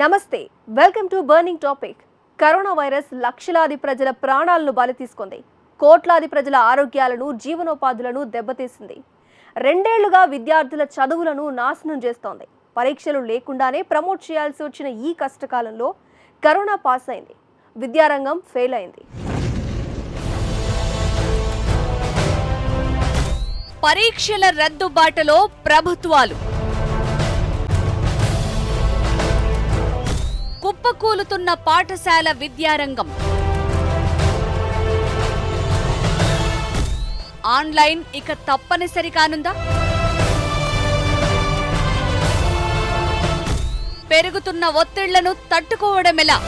నమస్తే, welcome to burning topic. Corona virus లక్షలాది ప్రజల ప్రాణాలను బలి తీసుకుంది. కోట్లాది ప్రజల ఆరోగ్యాలను, జీవనోపాధులను దెబ్బతీసింది. 2 ఏళ్లుగా విద్యార్థుల చదువులను నాశనం చేస్తోంది. పరీక్షలు లేకుండానే ప్రమోట్ చేయాల్సి వచ్చిన ఈ కష్టకాలంలో కరోనా పాస్ అయింది. విద్యారంగం ఫెయిల్ అయింది. పరీక్షల రద్దుబాటులో ప్రభుత్వాలు, కుప్పకూలుతున్న పాఠశాల విద్యారంగం, ఆన్లైన్ ఇక తప్పనిసరి కానుందా? పెరుగుతున్న ఒత్తిళ్లను తట్టుకోవడమెలా?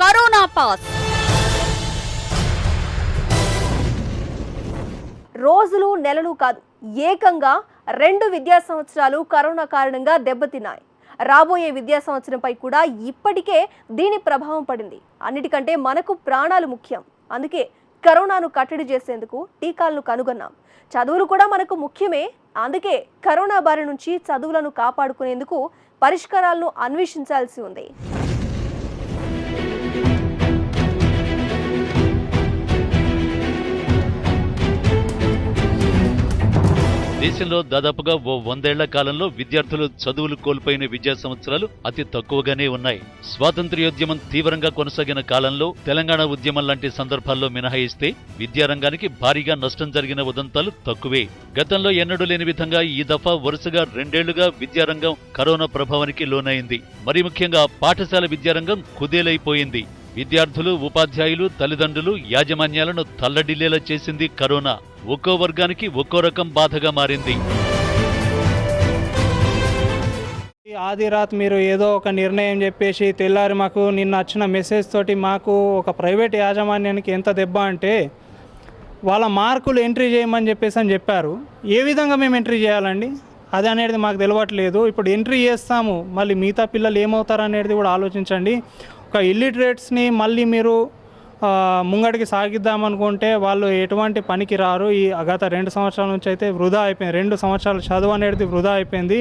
Corona pass. రోజులు, నెలలు కాదు, ఏకంగా 2 విద్యా సంవత్సరాలు కరోనా కారణంగా దెబ్బతిన్నాయి. రాబోయే విద్యా సంవత్సరంపై కూడా ఇప్పటికే దీని ప్రభావం పడింది. అన్నిటికంటే మనకు ప్రాణాలు ముఖ్యం. అందుకే కరోనాను కట్టడి చేసేందుకు టీకాలను కనుగొన్నాం. చదువులు కూడా మనకు ముఖ్యమే. అందుకే కరోనా బారి నుంచి చదువులను కాపాడుకునేందుకు పరిష్కారాలను అన్వేషించాల్సి ఉంది. దేశంలో దాదాపుగా ఓ 100 ఏళ్ల కాలంలో విద్యార్థులు చదువులు కోల్పోయిన విద్యా సంవత్సరాలు అతి తక్కువగానే ఉన్నాయి. స్వాతంత్ర్యోద్యమం తీవ్రంగా కొనసాగిన కాలంలో, తెలంగాణ ఉద్యమం లాంటి సందర్భాల్లో మినహాయిస్తే విద్యారంగానికి భారీగా నష్టం జరిగిన ఉదంతాలు తక్కువే. గతంలో ఎన్నడూ లేని విధంగా ఈ దఫా వరుసగా 2 ఏళ్లుగా విద్యారంగం కరోనా ప్రభావానికి లోనైంది. మరీ ముఖ్యంగా పాఠశాల విద్యారంగం కుదేలైపోయింది. విద్యార్థులు, ఉపాధ్యాయులు, తల్లిదండ్రులు, యాజమాన్యాలను తల్లడిల్లేలా చేసింది కరోనా. ఒక్కో వర్గానికి ఒక్కో రకం బాధగా మారింది. ఆది రాత్ మీరు ఏదో ఒక నిర్ణయం చెప్పేసి తెల్లారి మాకు నిన్న వచ్చిన మెసేజ్ తోటి మాకు ఒక ప్రైవేట్ యాజమాన్యానికి ఎంత దెబ్బ అంటే వాళ్ళ మార్కులు ఎంట్రీ చేయమని చెప్పారు. ఏ విధంగా మేము ఎంట్రీ చేయాలండి అది అనేది మాకు తెలియట్లేదు. ఇప్పుడు ఎంట్రీ చేస్తాము, మళ్ళీ మిగతా పిల్లలు ఏమవుతారు అనేది కూడా ఆలోచించండి. ఒక ఇల్లిటరేట్స్ని మళ్ళీ మీరు ముంగడికి సాగిద్దామనుకుంటే వాళ్ళు ఎటువంటి పనికి రారు. ఈ గత 2 సంవత్సరాల నుంచి అయితే వృధా అయిపోయింది. 2 సంవత్సరాల చదువు అనేది వృధా అయిపోయింది.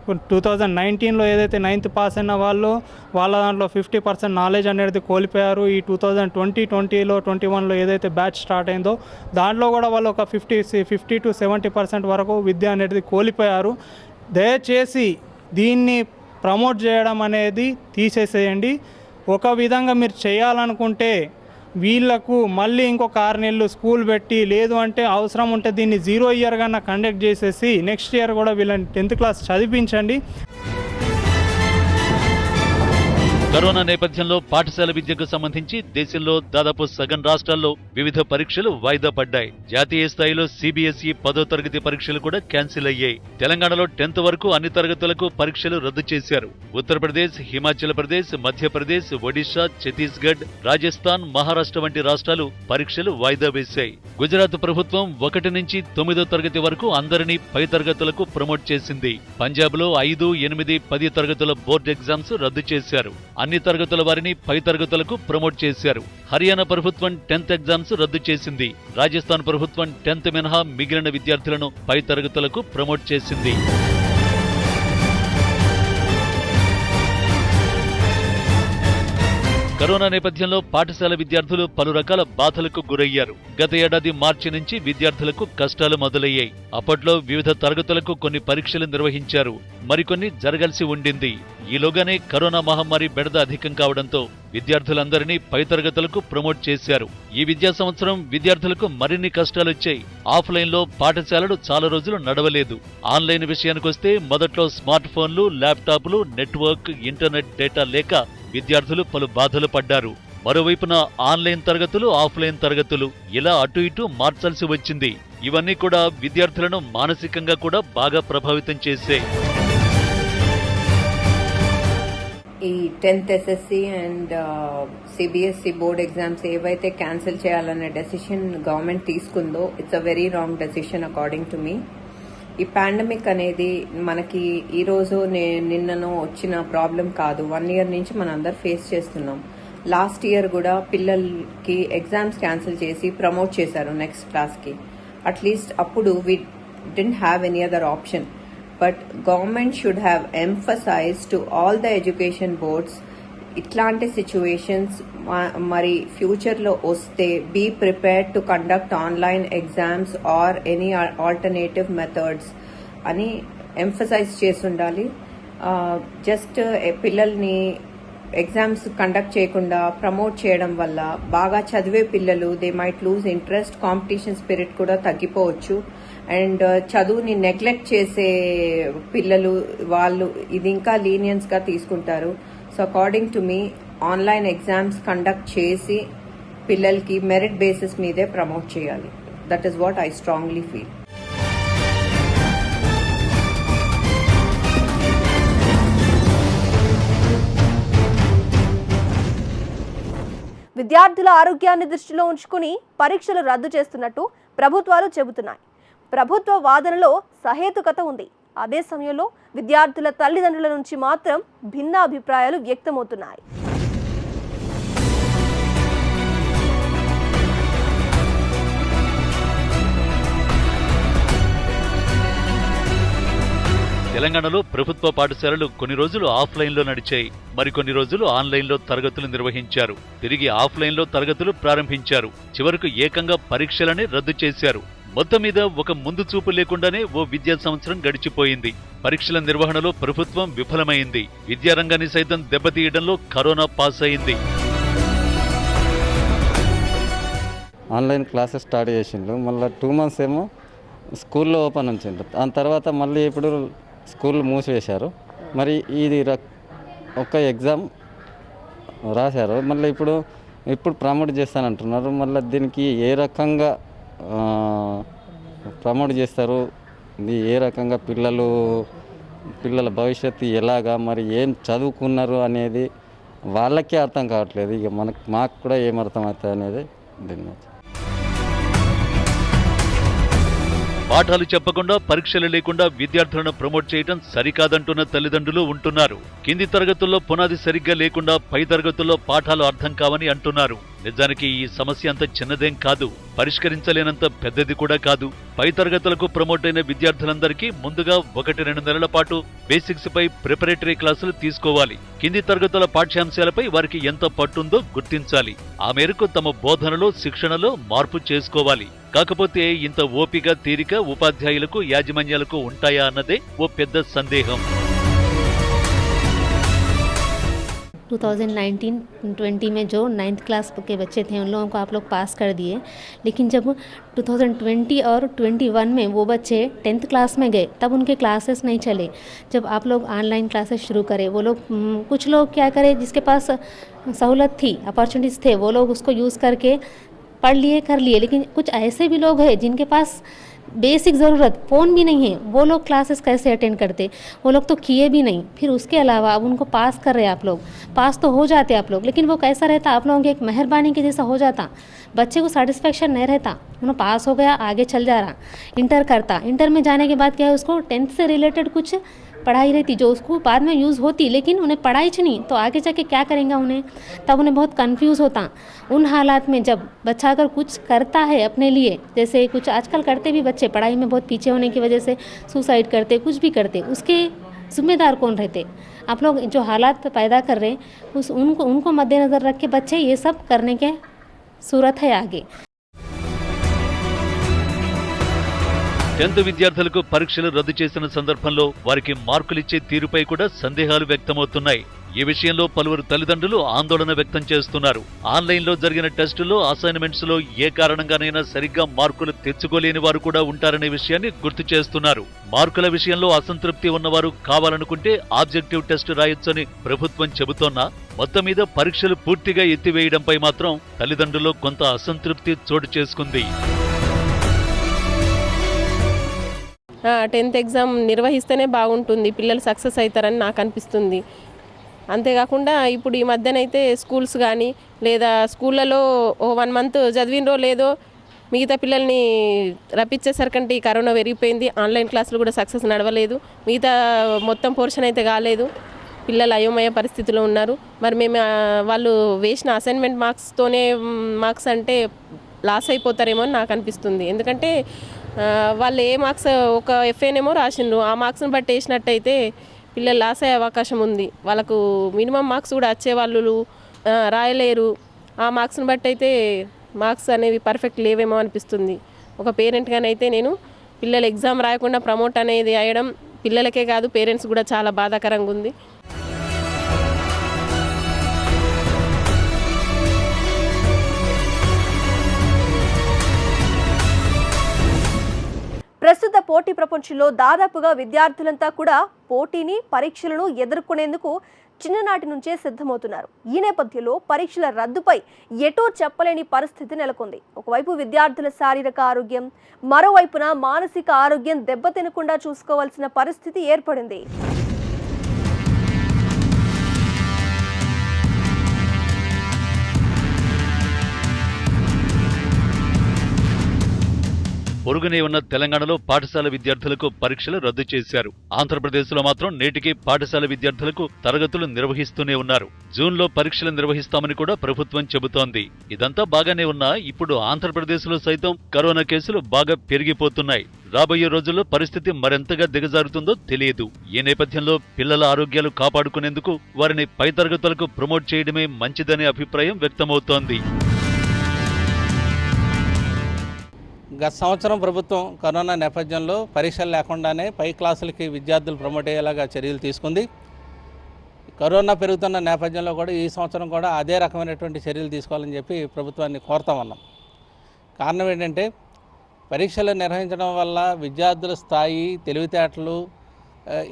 2019లో ఏదైతే 9th పాస్ అయిన వాళ్ళు వాళ్ళ దాంట్లో 50% నాలెడ్జ్ అనేది కోల్పోయారు. ఈ 2020లో 21లో ఏదైతే బ్యాచ్ స్టార్ట్ అయిందో దాంట్లో కూడా వాళ్ళు ఒక 50 to 70% వరకు విద్య అనేది కోల్పోయారు. దయచేసి దీన్ని ప్రమోట్ చేయడం అనేది తీసేసేయండి. ఒక విధంగా మీరు చేయాలనుకుంటే వీళ్లకు మళ్ళీ ఇంకొక 6 నెలలు స్కూల్ పెట్టి, లేదు అంటే అవసరం ఉంటే దీన్ని 0 ఇయర్ కన్నా కండక్ట్ చేసేసి నెక్స్ట్ ఇయర్ కూడా వీళ్ళని 10th క్లాస్ చదివించండి. కరోనా నేపథ్యంలో పాఠశాల విద్యకు సంబంధించి దేశంలో దాదాపు సగం రాష్ట్రాల్లో వివిధ పరీక్షలు వాయిదా పడ్డాయి. జాతీయ స్థాయిలో CBSE 10వ తరగతి పరీక్షలు కూడా క్యాన్సిల్ అయ్యాయి. తెలంగాణలో 10th వరకు అన్ని తరగతులకు పరీక్షలు రద్దు చేశారు. ఉత్తరప్రదేశ్, హిమాచల్ ప్రదేశ్, మధ్యప్రదేశ్, ఒడిశా, ఛత్తీస్గఢ్, రాజస్థాన్, మహారాష్ట్ర వంటి రాష్ట్రాలు పరీక్షలు వాయిదా వేశాయి. గుజరాత్ ప్రభుత్వం 1 నుంచి 9వ తరగతి వరకు అందరినీ పై తరగతులకు ప్రమోట్ చేసింది. పంజాబ్లో 5, 8, 10 తరగతుల బోర్డు ఎగ్జామ్స్ రద్దు చేశారు. అన్ని తరగతుల వారిని పై తరగతులకు ప్రమోట్ చేశారు. హర్యానా ప్రభుత్వం 10th ఎగ్జామ్స్ రద్దు చేసింది. రాజస్థాన్ ప్రభుత్వం 10th మినహా మిగిలిన విద్యార్థులను పై తరగతులకు ప్రమోట్ చేసింది. కరోనా నేపథ్యంలో పాఠశాల విద్యార్థులు పలు రకాల బాధలకు గురయ్యారు. గత ఏడాది మార్చి నుంచి విద్యార్థులకు కష్టాలు మొదలయ్యాయి. అప్పట్లో వివిధ తరగతులకు కొన్ని పరీక్షలు నిర్వహించారు, మరికొన్ని జరగాల్సి ఉండింది. ఈలోగానే కరోనా మహమ్మారి బెడద అధికం కావడంతో విద్యార్థులందరినీ పై తరగతులకు ప్రమోట్ చేశారు. ఈ విద్యా సంవత్సరం విద్యార్థులకు మరిన్ని కష్టాలొచ్చాయి. ఆఫ్లైన్లో పాఠశాలలు చాలా రోజులు నడవలేదు. ఆన్లైన్ విషయానికొస్తే మొదట్లో స్మార్ట్ ఫోన్లు, ల్యాప్టాప్లు, నెట్వర్క్, ఇంటర్నెట్ డేటా లేక విద్యార్థులు పలు బాధలు పడ్డారు. మరోవైపున ఆన్లైన్ తరగతులు, ఆఫ్లైన్ తరగతులు ఇలా అటు ఇటు మార్చాల్సి వచ్చింది. ఇవన్నీ కూడా విద్యార్థులను మానసికంగా కూడా బాగా ప్రభావితం చేశాయి. ఈ 10th SSC and CBSE board exams ఏవైతే క్యాన్సిల్ చేయాలనే డెసిషన్ గవర్నమెంట్ తీసుకుందో it's a very wrong decision according to me. ఈ పాండమిక్ అనేది మనకి ఈ రోజు నిన్ననో వచ్చిన ప్రాబ్లం కాదు. 1 ఇయర్ నుంచి మనం అందరు ఫేస్ చేస్తున్నాం. లాస్ట్ ఇయర్ కూడా పిల్లలకి ఎగ్జామ్స్ క్యాన్సిల్ చేసి ప్రమోట్ చేశారు నెక్స్ట్ క్లాస్కి. అట్లీస్ట్ అప్పుడు we didn't have any other option. But government should have emphasise to all the education boards ఇట్లాంటి సిచ్యువేషన్స్ మరి ఫ్యూచర్లో వస్తే be prepared to conduct online exams or any alternative methods అని emphasise చేసి ఉండాలి. జస్ట్ పిల్లల్ని ఎగ్జామ్స్ కండక్ట్ చేయకుండా promote చేయడం వల్ల బాగా చదివే పిల్లలు they might lose interest, competition spirit కూడా తగ్గిపోవచ్చు. అండ్ చదువుని నెగ్లెక్ట్ చేసే పిల్లలు వాళ్ళు ఇది ఇంకా లీనియన్స్గా తీసుకుంటారు. So according to me online exams conduct చేసి పిల్లలకి మెరిట్ బేసిస్ మీదే ప్రమోట్ చేయాలి. That is what I strongly feel. విద్యార్థుల ఆరోగ్యాన్ని దృష్టిలో ఉంచుకుని పరీక్షలు రద్దు చేస్తున్నట్టు ప్రభుత్వాలు చెబుతున్నాయి. ప్రభుత్వ వాదనలో సహేతుకత ఉంది. అదే సమయంలో విద్యార్థుల తల్లిదండ్రుల నుంచి మాత్రం భిన్న అభిప్రాయాలు వ్యక్తమవుతున్నాయి. తెలంగాణలో ప్రభుత్వ పాఠశాలలు కొన్ని రోజులు ఆఫ్లైన్లో నడిచాయి. మరికొన్ని రోజులు ఆన్లైన్లో తరగతులు నిర్వహించారు. తిరిగి ఆఫ్లైన్లో తరగతులు ప్రారంభించారు. చివరకు ఏకంగా పరీక్షలనే రద్దు చేశారు. మొత్తం మీద ఒక ముందు చూపు లేకుండానే ఓ విద్యా సంవత్సరం గడిచిపోయింది. పరీక్షల నిర్వహణలో ప్రభుత్వం విఫలమైంది. విద్యారంగాన్ని సైతం దెబ్బతీయడంలో కరోనా పాస్ అయింది. ఆన్లైన్ క్లాసెస్ స్టార్ట్ చేసిండ్రు. మళ్ళీ 2 months ఏమో స్కూల్లో ఓపెన్ ఉంచిండ్రు. దాని తర్వాత మళ్ళీ ఇప్పుడు స్కూల్ మూసివేశారు. మరి ఇది ఒక ఎగ్జామ్ రాశారు. మళ్ళీ ఇప్పుడు ప్రమోట్ చేస్తానంటున్నారు. మళ్ళీ దీనికి ఏ రకంగా ప్రమోట్ చేస్తారు, ఇది ఏ రకంగా పిల్లల భవిష్యత్తు ఎలాగా, మరి ఏం చదువుకున్నారు అనేది వాళ్ళకే అర్థం కావట్లేదు. ఇక మాకు కూడా ఏం అర్థం అవుతుంది అనేది దీన్ని. పాఠాలు చెప్పకుండా పరీక్షలు లేకుండా విద్యార్థులను ప్రమోట్ చేయడం సరికాదంటున్న తల్లిదండ్రులు ఉంటున్నారు. కింది తరగతుల్లో పునాది సరిగ్గా లేకుండా పై తరగతుల్లో పాఠాలు అర్థం కావని అంటున్నారు. నిజానికి ఈ సమస్య అంత చిన్నదేం కాదు, పరిష్కరించలేనంత పెద్దది కూడా కాదు. పై తరగతులకు ప్రమోట్ అయిన విద్యార్థులందరికీ ముందుగా 1-2 నెలల పాటు బేసిక్స్ పై ప్రిపరేటరీ క్లాసులు తీసుకోవాలి. కింది తరగతుల పాఠ్యాంశాలపై వారికి ఎంత పట్టుందో గుర్తించాలి. ఆ మేరకు తమ బోధనలో, శిక్షణలో మార్పు చేసుకోవాలి. కాకపోతే ఇంత ఓపిక, తీరిక ఉపాధ్యాయులకు, యాజమాన్యాలకు ఉంటాయా అన్నదే ఓ పెద్ద సందేహం. 2019-20 में जो 9th क्लास के बच्चे थे उन लोगों को आप लोग पास कर दिए, लेकिन जब 2020 और 21 में वो बच्चे 10th क्लास में गए तब उनके क्लासेस नहीं चले. जब आप लोग ऑनलाइन क्लासेस शुरू करें, वो लोग कुछ लोग क्या करें, जिसके पास सहूलत थी, अपॉर्चुनिटीज़ थे, वो लोग उसको यूज़ करके पढ़ लिए, कर लिए. लेकिन कुछ ऐसे भी लोग हैं जिनके पास बेसिक ज़रूरत फ़ोन भी नहीं है, वो लोग क्लासेस कैसे अटेंड करते, वो लोग तो किए भी नहीं. फिर उसके अलावा अब उनको पास कर रहे हैं आप लोग, पास तो हो जाते आप लोग, लेकिन वो कैसा रहता, आप लोगों की एक मेहरबानी के जैसा हो जाता. बच्चे को सेटिस्फेक्शन नहीं रहता, उन्हें पास हो गया, आगे चल जा रहा. इंटर करता, इंटर में जाने के बाद क्या है, उसको 10th से रिलेटेड कुछ पढ़ाई रहती जो उसको बाद में यूज़ होती, लेकिन उन्हें पढ़ाई च नहीं, तो आगे जाके क्या करेंगे उन्हें, तब उन्हें बहुत कंफ्यूज होता. उन हालात में जब बच्चा अगर कुछ करता है अपने लिए, जैसे कुछ आजकल करते भी बच्चे पढ़ाई में बहुत पीछे होने की वजह से सुसाइड करते, कुछ भी करते, उसके जिम्मेदार कौन रहते? आप लोग जो हालात पैदा कर रहे हैं उनको मद्देनज़र रख के बच्चे ये सब करने के सूरत है आगे. 10th విద్యార్థులకు పరీక్షలు రద్దు చేసిన సందర్భంలో వారికి మార్కులిచ్చే తీరుపై కూడా సందేహాలు వ్యక్తమవుతున్నాయి. ఈ విషయంలో పలువురు తల్లిదండ్రులు ఆందోళన వ్యక్తం చేస్తున్నారు. ఆన్లైన్లో జరిగిన టెస్టుల్లో, అసైన్మెంట్స్ లో ఏ కారణంగానైనా సరిగ్గా మార్కులు తెచ్చుకోలేని వారు కూడా ఉంటారనే విషయాన్ని గుర్తు చేస్తున్నారు. మార్కుల విషయంలో అసంతృప్తి ఉన్నవారు కావాలనుకుంటే ఆబ్జెక్టివ్ టెస్ట్ రాయొచ్చని ప్రభుత్వం చెబుతోన్నా మొత్తం మీద పరీక్షలు పూర్తిగా ఎత్తివేయడంపై మాత్రం తల్లిదండ్రుల్లో కొంత అసంతృప్తి చోటు చేసుకుంది. 10th ఎగ్జామ్ నిర్వహిస్తేనే బాగుంటుంది, పిల్లలు సక్సెస్ అవుతారని నాకు అనిపిస్తుంది. అంతేకాకుండా ఇప్పుడు ఈ మధ్యనైతే స్కూల్స్ కానీ లేదా స్కూళ్ళలో 1 month చదివినరో లేదో మిగతా పిల్లల్ని రప్పించేసరికంటే ఈ కరోనా పెరిగిపోయింది. ఆన్లైన్ క్లాసులు కూడా సక్సెస్ నడవలేదు, మిగతా మొత్తం పోర్షన్ అయితే కాలేదు. పిల్లలు అయోమయ పరిస్థితిలో ఉన్నారు. మరి మేము వాళ్ళు వేసిన అసైన్మెంట్ మార్క్స్ అంటే లాస్ అయిపోతారేమో అని నాకు అనిపిస్తుంది. ఎందుకంటే వాళ్ళు ఏ మార్క్స్ ఒక ఎఫ్ఏనేమో రాసిండ్రు, ఆ మార్క్స్ని బట్టి వేసినట్టయితే పిల్లలు లాస్ అయ్యే అవకాశం ఉంది. వాళ్ళకు మినిమం మార్క్స్ కూడా వచ్చే వాళ్ళు రాయలేరు. ఆ మార్క్స్ని బట్టి అయితే మార్క్స్ అనేవి పర్ఫెక్ట్ లేవేమో అనిపిస్తుంది. ఒక పేరెంట్గానైతే నేను పిల్లలు ఎగ్జామ్ రాయకుండా ప్రమోట్ అనేది అయ్యడం పిల్లలకే కాదు పేరెంట్స్ కూడా చాలా బాధాకరంగా ఉంది. ప్రస్తుత పోటీ ప్రపంచంలో దాదాపుగా విద్యార్థులంతా కూడా పోటీని పరీక్షలను ఎదుర్కొనేందుకు చిన్ననాటి నుంచే సిద్ధమవుతున్నారు. ఈ నేపథ్యంలో పరీక్షల రద్దుపై ఎటూ చెప్పలేని పరిస్థితి నెలకొంది. ఒకవైపు విద్యార్థుల శారీరక ఆరోగ్యం, మరోవైపున మానసిక ఆరోగ్యం దెబ్బతినకుండా చూసుకోవాల్సిన పరిస్థితి ఏర్పడింది. పొరుగునే ఉన్న తెలంగాణలో పాఠశాల విద్యార్థులకు పరీక్షలు రద్దు చేశారు. ఆంధ్రప్రదేశ్లో మాత్రం నేటికి పాఠశాల విద్యార్థులకు తరగతులు నిర్వహిస్తూనే ఉన్నారు. జూన్లో పరీక్షలు నిర్వహిస్తామని కూడా ప్రభుత్వం చెబుతోంది. ఇదంతా బాగానే ఉన్నా ఇప్పుడు ఆంధ్రప్రదేశ్లో సైతం కరోనా కేసులు బాగా పెరిగిపోతున్నాయి. రాబోయే రోజుల్లో పరిస్థితి మరింతగా దిగజారుతుందో తెలియదు. ఈ నేపథ్యంలో పిల్లల ఆరోగ్యాలు కాపాడుకునేందుకు వారిని పై తరగతులకు ప్రమోట్ చేయడమే మంచిదనే అభిప్రాయం వ్యక్తమవుతోంది. గత సంవత్సరం ప్రభుత్వం కరోనా నేపథ్యంలో పరీక్షలు లేకుండానే పై క్లాసులకి విద్యార్థులు ప్రమోట్ అయ్యేలాగా చర్యలు తీసుకుంది. కరోనా పెరుగుతున్న నేపథ్యంలో కూడా ఈ సంవత్సరం కూడా అదే రకమైనటువంటి చర్యలు తీసుకోవాలని చెప్పి ప్రభుత్వాన్ని కోరుతా ఉన్నాం. కారణం ఏంటంటే పరీక్షలు నిర్వహించడం వల్ల విద్యార్థుల స్థాయి, తెలివితేటలు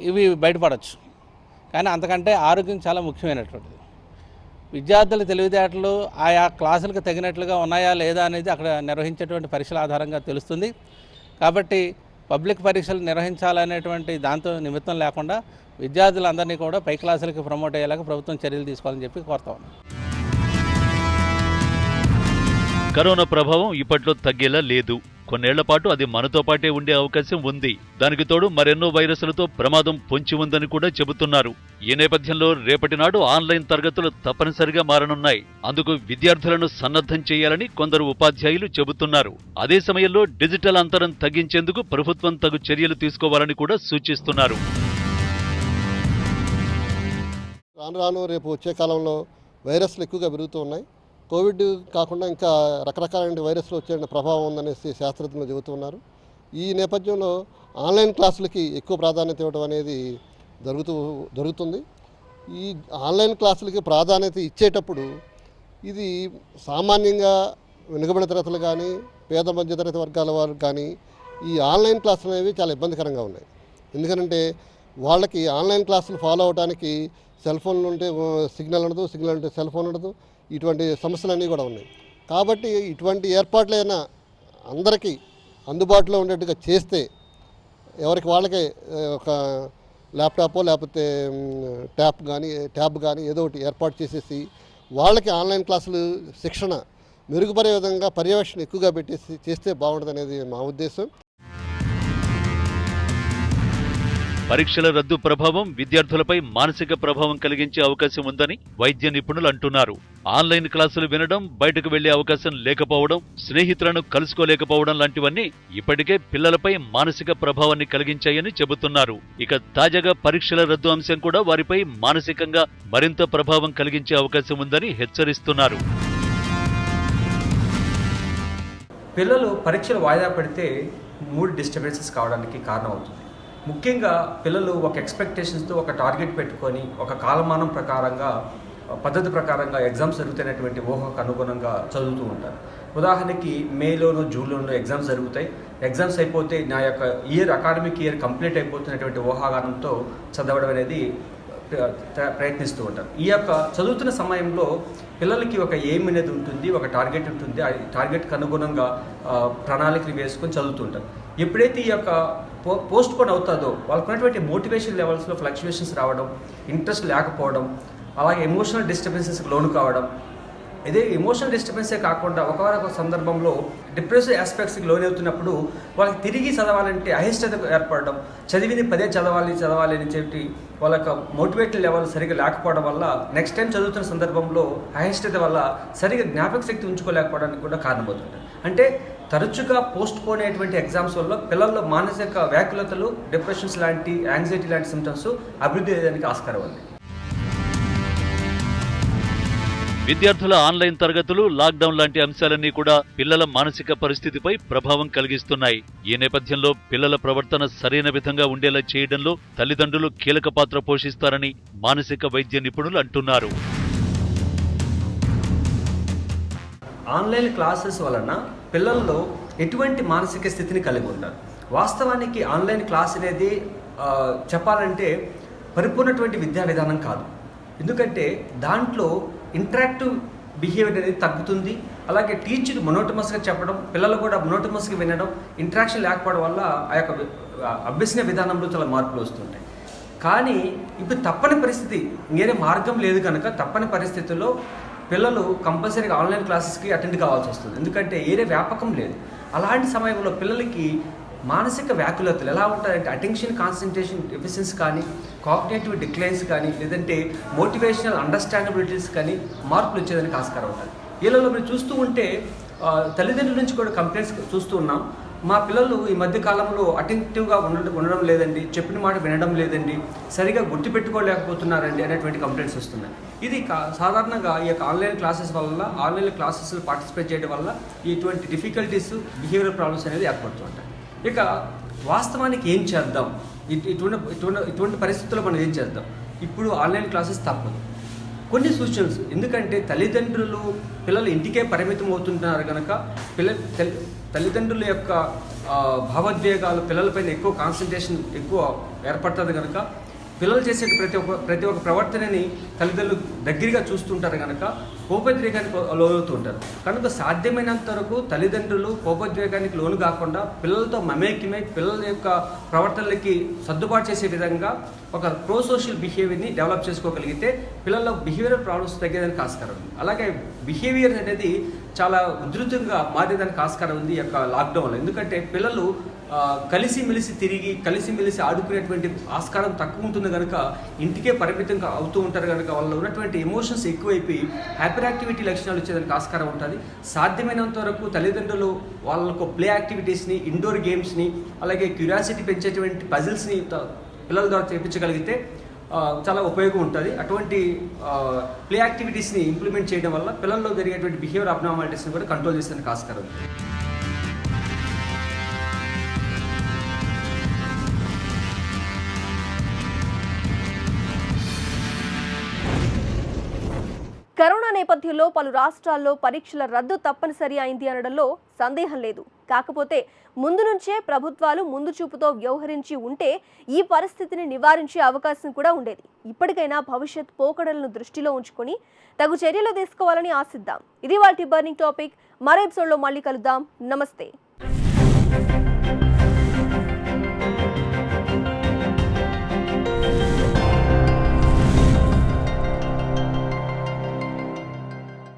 ఇవి బయటపడవచ్చు. కానీ అంతకంటే ఆరోగ్యం చాలా ముఖ్యమైనటువంటిది. విద్యార్థుల తెలివితేటలు ఆయా క్లాసులకు తగినట్లుగా ఉన్నాయా లేదా అనేది అక్కడ నిర్వహించేటువంటి పరీక్షల ఆధారంగా తెలుస్తుంది. కాబట్టి పబ్లిక్ పరీక్షలు నిర్వహించాలనేటువంటి దాంతో నిమిత్తం లేకుండా విద్యార్థులందరినీ కూడా పై క్లాసులకి ప్రమోట్ అయ్యేలాగా ప్రభుత్వం చర్యలు తీసుకోవాలని చెప్పి కోరుతా ఉన్నాం. కరోనా ప్రభావం ఇప్పట్లో తగ్గేలా లేదు. కొన్నేళ్ల పాటు అది మనతో పాటే ఉండే అవకాశం ఉంది. దానికి తోడు మరెన్నో వైరస్లతో ప్రమాదం పొంచి ఉందని కూడా చెబుతున్నారు. ఈ నేపథ్యంలో రేపటి నాడు ఆన్లైన్ తరగతులు తప్పనిసరిగా మారనున్నాయి. అందుకు విద్యార్థులను సన్నద్ధం చేయాలని కొందరు ఉపాధ్యాయులు చెబుతున్నారు. అదే సమయంలో డిజిటల్ అంతరం తగ్గించేందుకు ప్రభుత్వం తగు చర్యలు తీసుకోవాలని కూడా సూచిస్తున్నారు. రాను రేపు వచ్చే కాలంలో వైరస్లు ఎక్కువగా పెరుగుతూ ఉన్నాయి. కోవిడ్ కాకుండా ఇంకా రకరకాలైన వైరస్లు వచ్చే ప్రభావం ఉందనేసి శాస్త్రజ్ఞులు చెబుతున్నారు. ఈ నేపథ్యంలో ఆన్లైన్ క్లాసులకి ఎక్కువ ప్రాధాన్యత ఇవ్వడం అనేది జరుగుతుంది. ఈ ఆన్లైన్ క్లాసులకి ప్రాధాన్యత ఇచ్చేటప్పుడు ఇది సామాన్యంగా వెనుకబడిన తరగతులు కానీ, పేద మధ్యతరగతి వర్గాల వారు కానీ ఈ ఆన్లైన్ క్లాసులు అనేవి చాలా ఇబ్బందికరంగా ఉన్నాయి. ఎందుకంటే వాళ్ళకి ఆన్లైన్ క్లాసులు ఫాలో అవడానికి సెల్ ఫోన్లు ఉంటే సిగ్నల్ ఉండదు, సిగ్నల్ ఉంటే సెల్ ఫోన్ ఉండదు. ఇటువంటి సమస్యలన్నీ కూడా ఉన్నాయి. కాబట్టి ఇటువంటి ఏర్పాట్లైనా అందరికీ అందుబాటులో ఉండేట్టుగా చేస్తే ఎవరికి వాళ్ళకే ఒక ల్యాప్టాపో లేకపోతే ట్యాబ్ కానీ ఏదో ఒకటి ఏర్పాటు చేసేసి వాళ్ళకి ఆన్లైన్ క్లాసులు శిక్షణ మెరుగుపడే విధంగా పర్యవేక్షణ ఎక్కువగా పెట్టేసి చేస్తే బాగుంటుంది అనేది మా ఉద్దేశం. పరీక్షల రద్దు ప్రభావం విద్యార్థులపై మానసిక ప్రభావం కలిగించే అవకాశం ఉందని వైద్య నిపుణులు అంటున్నారు. ఆన్లైన్ క్లాసులు వినడం, బయటకు వెళ్లే అవకాశం లేకపోవడం, స్నేహితులను కలుసుకోలేకపోవడం లాంటివన్నీ ఇప్పటికే పిల్లలపై మానసిక ప్రభావాన్ని కలిగించాయని చెబుతున్నారు. ఇక తాజాగా పరీక్షల రద్దు అంశం కూడా వారిపై మానసికంగా మరింత ప్రభావం కలిగించే అవకాశం ఉందని హెచ్చరిస్తున్నారు. పిల్లలు పరీక్షలు వాయిదా పెడితే మూడ్ డిస్టర్బెన్సెస్ కావడానికి కారణం అవుతుంది. ముఖ్యంగా పిల్లలు ఒక ఎక్స్పెక్టేషన్స్తో ఒక టార్గెట్ పెట్టుకొని ఒక కాలమానం ప్రకారంగా, పద్ధతి ప్రకారంగా ఎగ్జామ్స్ జరుగుతున్నటువంటి ఊహకు అనుగుణంగా చదువుతూ ఉంటారు. ఉదాహరణకి మేలోనో జూన్లోనో ఎగ్జామ్స్ జరుగుతాయి. ఎగ్జామ్స్ అయిపోతే నా యొక్క అకాడమిక్ ఇయర్ కంప్లీట్ అయిపోతున్నటువంటి ఊహాగానంతో చదవడం అనేది ప్రయత్నిస్తూ ఉంటారు. ఈ యొక్క చదువుతున్న సమయంలో పిల్లలకి ఒక ఎయిమ్ అనేది ఉంటుంది, ఒక టార్గెట్ ఉంటుంది. ఆ టార్గెట్కి అనుగుణంగా ప్రణాళికలు వేసుకొని చదువుతుంటారు. ఎప్పుడైతే ఈ యొక్క పోస్ట్ పోన్ అవుతుందో వాళ్ళకు ఉన్నటువంటి మోటివేషన్ లెవెల్స్లో ఫ్లక్చువేషన్స్ రావడం, ఇంట్రెస్ట్ లేకపోవడం, అలాగే ఎమోషనల్ డిస్టర్బెన్సెస్కి లోను కావడం. ఇదే ఎమోషనల్ డిస్టర్బెన్సే కాకుండా ఒక సందర్భంలో డిప్రెసివ్ ఆస్పెక్ట్స్కి లోనవుతున్నప్పుడు వాళ్ళకి తిరిగి చదవాలంటే అయిష్టత ఏర్పడడం, చదివిని పదే చదవాలి అని చెప్పి వాళ్ళ యొక్క మోటివేషన్ లెవెల్ సరిగ్గా లేకపోవడం వల్ల నెక్స్ట్ టైం చదువుతున్న సందర్భంలో అయిష్టత వల్ల సరిగ్గా జ్ఞాపక శక్తి ఉంచుకోలేకపోవడానికి కూడా కారణమవుతుంది. అంటే తరచుగా పోస్ట్ పోన్ అయ్యేటువంటి ఎగ్జామ్స్ వల్ల పిల్లల్లో మానసిక వ్యాకులతలు, డిప్రెషన్స్ లాంటి, యాంగ్జైటీ లాంటి సిమ్టమ్స్ అభివృద్ధి అయ్యేదానికి ఆస్కారం ఉంది. విద్యార్థుల ఆన్లైన్ తరగతులు, లాక్డౌన్ లాంటి అంశాలన్నీ కూడా పిల్లల మానసిక పరిస్థితిపై ప్రభావం కలిగిస్తున్నాయి. ఈ నేపథ్యంలో పిల్లల ప్రవర్తన సరైన విధంగా ఉండేలా చేయడంలో తల్లిదండ్రులు కీలక పాత్ర పోషిస్తారని మానసిక వైద్య నిపుణులు అంటున్నారు. ఆన్లైన్ క్లాసెస్ వలన పిల్లల్లో ఎటువంటి మానసిక స్థితిని కలిగి ఉంటారు? వాస్తవానికి ఆన్లైన్ క్లాస్ అనేది చెప్పాలంటే పరిపూర్ణటువంటి విద్యా విధానం కాదు. ఎందుకంటే దాంట్లో ఇంటరాక్టివ్ బిహేవియర్ అనేది తగ్గుతుంది. అలాగే టీచర్ మొనోటమస్గా చెప్పడం, పిల్లలు కూడా మొనోటమస్గా వినడం, ఇంటరాక్షన్ లేకపోవడం వల్ల ఆ యొక్క అభ్యసన విధానంలో చాలా మార్పులు వస్తుంటాయి. కానీ ఇప్పుడు తప్పని పరిస్థితి, వేరే మార్గం లేదు కనుక తప్పని పరిస్థితుల్లో పిల్లలు కంపల్సరీగా ఆన్లైన్ క్లాసెస్కి అటెండ్ కావాల్సి వస్తుంది. ఎందుకంటే ఏరే వ్యాపకం లేదు. అలాంటి సమయంలో పిల్లలకి మానసిక వ్యాకులతలు ఎలా ఉంటాయంటే అటెన్షన్ కాన్సన్ట్రేషన్ డెఫిషియన్సీ కానీ, కాగ్నిటివ్ డిక్లైన్స్ కానీ, లేదంటే మోటివేషనల్ అండర్స్టాండబిలిటీస్ కానీ మార్పులు వచ్చేదానికి ఆస్కారం ఉంటుంది. వీళ్ళలో మీరు చూస్తూ ఉంటే తల్లిదండ్రుల నుంచి కూడా కంప్లైంట్స్ చూస్తూ ఉన్నాం. మా పిల్లలు ఈ మధ్య కాలంలో అటెంటివ్గా ఉండడం లేదండి, చెప్పిన మాట వినడం లేదండి, సరిగా గుర్తుపెట్టుకోలేకపోతున్నారండి అనేటువంటి కంప్లైంట్స్ వస్తున్నాయి. ఇది సాధారణంగా ఈ యొక్క ఆన్లైన్ క్లాసెస్ వల్ల, ఆన్లైన్ క్లాసెస్లో పార్టిసిపేట్ చేయడం వల్ల ఇటువంటి డిఫికల్టీస్, బిహేవియర్ ప్రాబ్లమ్స్ అనేది ఏర్పడుతుంటాయి. ఇక వాస్తవానికి ఏం చేద్దాం? ఇటువంటి పరిస్థితుల్లో మనం ఏం చేద్దాం? ఇప్పుడు ఆన్లైన్ క్లాసెస్ తప్పదు. కొన్ని సూచనలు, ఎందుకంటే తల్లిదండ్రులు పిల్లలు ఇంటికే పరిమితం అవుతుంటున్నారు కనుక తల్లిదండ్రుల యొక్క భావోద్వేగాలు పిల్లలపైన ఎక్కువ కాన్సన్ట్రేషన్ ఎక్కువ ఏర్పడుతుంది కనుక పిల్లలు చేసే ప్రతి ఒక్క ప్రవర్తనని తల్లిదండ్రులు దగ్గరగా చూస్తుంటారు కనుక కోపోద్వేగానికి లోనవుతూ ఉంటారు. కనుక సాధ్యమైనంత వరకు తల్లిదండ్రులు కోపోద్వేగానికి లోను కాకుండా పిల్లలతో మమేకమై పిల్లల యొక్క ప్రవర్తనలకి సర్దుబాటు చేసే విధంగా ఒక ప్రో సోషల్ బిహేవియర్ని డెవలప్ చేసుకోగలిగితే పిల్లల్లో బిహేవియర్ ప్రాబ్లమ్స్ తగ్గేదానికి ఆస్కారం ఉంది. అలాగే బిహేవియర్ అనేది చాలా ఉధృతంగా మారేదానికి ఆస్కారం ఉంది ఈ యొక్క లాక్డౌన్లో. ఎందుకంటే పిల్లలు కలిసిమెలిసి తిరిగి కలిసిమెలిసి ఆడుకునేటువంటి ఆస్కారం తక్కువ ఉంటుంది కనుక ఇంటికే పరిమితంగా అవుతూ ఉంటారు కనుక వాళ్ళు ఉన్నటువంటి ఎమోషన్స్ ఎక్కువైపోయి హైపర్ యాక్టివిటీ లక్షణాలు వచ్చేదానికి ఆస్కారం ఉంటుంది. సాధ్యమైనంత వరకు తల్లిదండ్రులు వాళ్ళకు ప్లే యాక్టివిటీస్ని, ఇండోర్ గేమ్స్ని, అలాగే క్యూరియాసిటీ పెంచేటువంటి పజిల్స్ని పిల్లల ద్వారా చేయించగలిగితే చాలా ఉపయోగం ఉంటుంది. అటువంటి ప్లే యాక్టివిటీస్ని ఇంప్లిమెంట్ చేయడం వల్ల పిల్లల్లో జరిగేటువంటి బిహేవియర్ అబ్నార్మాలిటీస్ని కూడా కంట్రోల్ చేసేందుకు ఆస్కారం ఉంది. కరోనా నేపథ్యంలో పలు రాష్ట్రాల్లో పరీక్షల రద్దు తప్పనిసరి అయింది అనడంలో సందేహం లేదు. కాకపోతే ముందు నుంచే ప్రభుత్వాలు ముందు చూపుతో వ్యవహరించి ఉంటే ఈ పరిస్థితిని నివారించే అవకాశం కూడా ఉండేది. ఇప్పటికైనా భవిష్యత్ పోకడలను దృష్టిలో ఉంచుకొని తగు చర్యలు తీసుకోవాలని ఆశిద్దాం. ఇది వాటి బర్నింగ్ టాపిక్. మరో ఎపిసోడ్లో మళ్ళీ కలుద్దాం. నమస్తే.